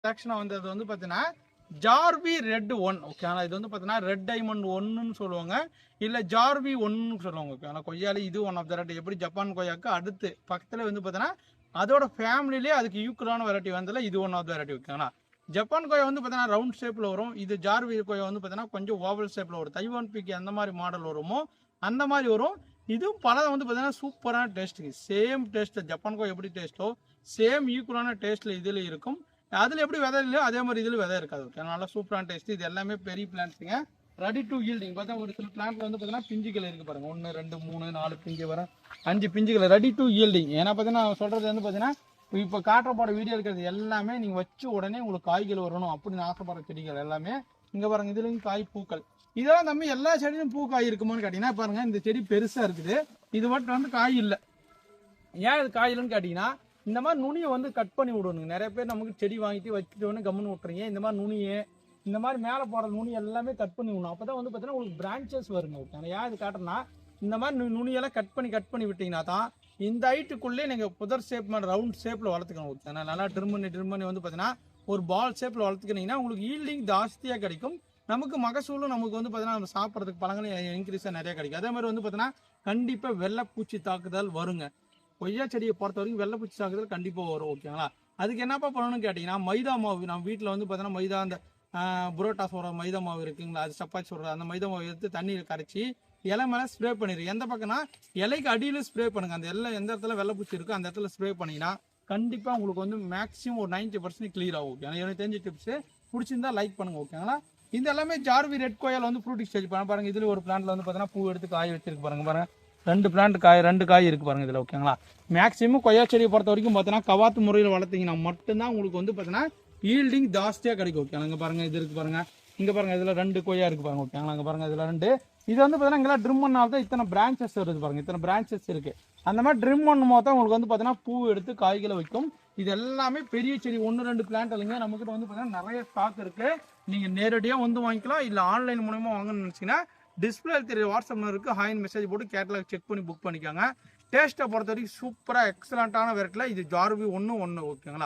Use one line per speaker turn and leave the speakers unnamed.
செலக்ஷனாக வந்தது வந்து பார்த்தீங்கன்னா ஜார்வி ரெட் ஒன் ஓகேங்களா. இது வந்து பார்த்தீங்கன்னா ரெட் டைமண்ட் ஒன்னுன்னு சொல்லுவாங்க, இல்லை ஜார்வி ஒன்னு சொல்லுவாங்க ஓகேங்களா. கொய்யாலே இது ஒன் ஆஃப் த வெரைட்டி. எப்படி ஜப்பான் கொய்யாக்கு அடுத்து பக்கத்தில் வந்து பார்த்தீங்கன்னா அதோட ஃபேமிலிலே அதுக்கு ஈக்குவலான வெரைட்டி வந்ததில் இது ஒன் ஆஃப் த வெரைட்டி ஓகேங்களா. ஜப்பான் கொய்யா வந்து பார்த்தீங்கன்னா ரவுண்ட் ஷேப்பில் வரும். இது ஜார்வி கொய்யா வந்து பார்த்தீங்கன்னா கொஞ்சம் ஓவல் ஷேப்பில் வரும். தைவான் பீக்கு எந்த மாதிரி மாடல் வருமோ அந்த மாதிரி வரும். இதுவும் பழம் வந்து பார்த்தீங்கன்னா சூப்பரான டேஸ்ட்டுங்க. சேம் டேஸ்ட் ஜப்பான் கொய்யா எப்படி டேஸ்ட்டோ சேம் ஈக்குவலான டேஸ்ட்டில் இதில் இருக்கும். அதில் எப்படி விதை இல்லையோ அதே மாதிரி இதில் விதை இருக்காது ஓகே. நல்லா சூப்பரான டேஸ்ட். இது எல்லாமே பெரிய பிளான்ட்ஸுங்க, ரெடி டு ஈல்டிங். பார்த்தா ஒரு சில பிளான்ட்ல வந்து பார்த்தீங்கன்னா பிஞ்சுகள் இருக்குது பாருங்க. 1 2 3 4 பிஞ்சு வர 5 பிஞ்சுகள் ரெடி டு ஈல்டிங். ஏன்னா பார்த்தீங்கன்னா சொல்கிறது வந்து பார்த்தீங்கன்னா இப்போ காட்டுற வீடியோ இருக்கிறது எல்லாமே நீங்கள் வச்சு உடனே உங்களுக்கு காய்கள் வரணும் அப்படின்னு ஆசைப்படுற செடிகள் எல்லாமே இங்கே பாருங்க. இதுலேயும் காய் பூக்கள் இதெல்லாம் தம்பி எல்லா செடியும் பூ காய் இருக்குமான்னு கேட்டிங்கன்னா பாருங்க இந்த செடி பெருசாக இருக்குது. இது மட்டும் வந்து காய் இல்லை. ஏன் இது காய் இல்லைன்னு கேட்டிங்கன்னா இந்த மாதிரி நுனியை வந்து கட் பண்ணி விடணுங்க. நிறைய பேர் நமக்கு செடி வாங்கிட்டு வச்சுட்டு கம்முன்னு விட்டுறீங்க. இந்த மாதிரி நுனியை இந்த மாதிரி மேலே போகிற நுனி எல்லாமே கட் பண்ணி விடணும். அப்போ தான் வந்து பார்த்தீங்கன்னா உங்களுக்கு பிரான்ச்சஸ் வருங்க ஓகே. ஏன் இது காட்டுறேன்னா இந்த மாதிரி நுனியெல்லாம் கட் பண்ணி விட்டிங்கன்னா தான் இந்த ஹைட்டுக்குள்ளே நீங்கள் புதர் ஷேப் மாதிரி ரவுண்ட் ஷேப்பில் வளர்த்துக்கணும் ஓகே. நல்லா ட்ரிம் பண்ணி வந்து பார்த்தீங்கன்னா ஒரு பால் ஷேப்பில் வளர்த்துக்கிட்டிங்கன்னா உங்களுக்கு ஈல்டிங் ஜாஸ்தியாக கிடைக்கும். நமக்கு மகசூலும் நமக்கு வந்து பார்த்தீங்கன்னா நம்ம சாப்பிட்றதுக்கு பழங்களும் இன்க்ரீஸாக நிறைய கிடைக்கும். அதே மாதிரி வந்து பார்த்தீங்கன்னா கண்டிப்பாக வெள்ளைப்பூச்சி தாக்குதல் வருங்க. கொய்யா செடியை பொறுத்த வரைக்கும் வெள்ளைப்பூச்சி தாக்குதல் கண்டிப்பாக வரும் ஓகேங்களா. அதுக்கு என்னப்பா பண்ணணும்னு கேட்டிங்கன்னா மைதா மாவு நம்ம வீட்டில் வந்து பார்த்தீங்கன்னா மைதா அந்த புரோட்டா சொல்கிற மைதா மாவு இருக்குங்களா, அது சப்பாத்தி சொல்கிற அந்த மைதா மாவு எடுத்து தண்ணியில் கரைச்சி இலை மேலே ஸ்ப்ரே பண்ணிடு. எந்த பக்கம்னா இலைக்கு அடியில் ஸ்ப்ரே பண்ணுங்க. அந்த எல்லாம் எந்த இடத்துல வெள்ளைப்பூச்சி இருக்கோ அந்த இடத்துல ஸ்ப்ரே பண்ணிங்கன்னா கண்டிப்பாக உங்களுக்கு வந்து மேக்ஸிமம் ஒரு 90% கிளியர் ஆகும் ஓகே. எனக்கு தெரிஞ்ச டிப்ஸு பிடிச்சிருந்தா லைக் பண்ணுங்க ஓகேங்களா. இந்த எல்லாமே ஜார்வி ரெட் கொய்யால வந்து ஃப்ரூட்டிங் ஸ்டேஜ் பாருங்க. இதில் ஒரு பிளான்ட்ல வந்து பார்த்தீங்கன்னா பூ எடுத்து காய் வச்சிருக்கு பாருங்க. 2 பிளான்ட் காய் 2 காய் இருக்கு பாருங்க இதில் ஓகேங்களா. மேக்ஸிமம் கொய்யா செடியை பொறுத்த வரைக்கும் பார்த்தீங்கன்னா கவாத்து முறையில் வளர்த்தீங்கன்னா மட்டும்தான் உங்களுக்கு வந்து பார்த்தீங்கன்னா ஈல்டிங் ஜாஸ்தியாக கிடைக்கும் ஓகே. அங்கே பாருங்க இது இருக்கு பாருங்க, இங்கே பாருங்க இதில் 2 கொய்யா இருக்கு பாருங்க ஓகேங்களா. அங்கே பாருங்க இதில் 2. இது வந்து பார்த்தீங்கன்னா இங்கெல்லாம் ட்ரிம் பண்ணால் தான் இத்தனை பிரான்ச்சஸ் வருது பாருங்க. இத்தனை பிரான்ச்சஸ் இருக்கு. அந்த மாதிரி ட்ரிம் பண்ணும் போது தான் உங்களுக்கு வந்து பார்த்தீங்கன்னா பூ எடுத்து காய்களை வைக்கும். இது எல்லாமே பெரிய செடி 1 2 பிளான்ட் இல்லைங்க. நம்மகிட்ட வந்து பார்த்தீங்கன்னா நிறைய ஸ்டாக் இருக்கு. நீங்கள் நேரடியாக வந்து வாங்கிக்கலாம், இல்லை ஆன்லைன் மூலமா வாங்கணும்னு நினச்சிங்கன்னா டிஸ்பிளே தெரிய வாட்ஸ்அப் நம்பருக்கு ஹாய்னு மெசேஜ் போட்டு கேட்டலாக் செக் பண்ணி புக் பண்ணிக்கோங்க. டேஸ்ட்டை பொறுத்த வரைக்கும் சூப்பராக எக்ஸலண்ட்டான வெரைட்டியில் இது ஜார்வி 1 1 ஓகேங்களா.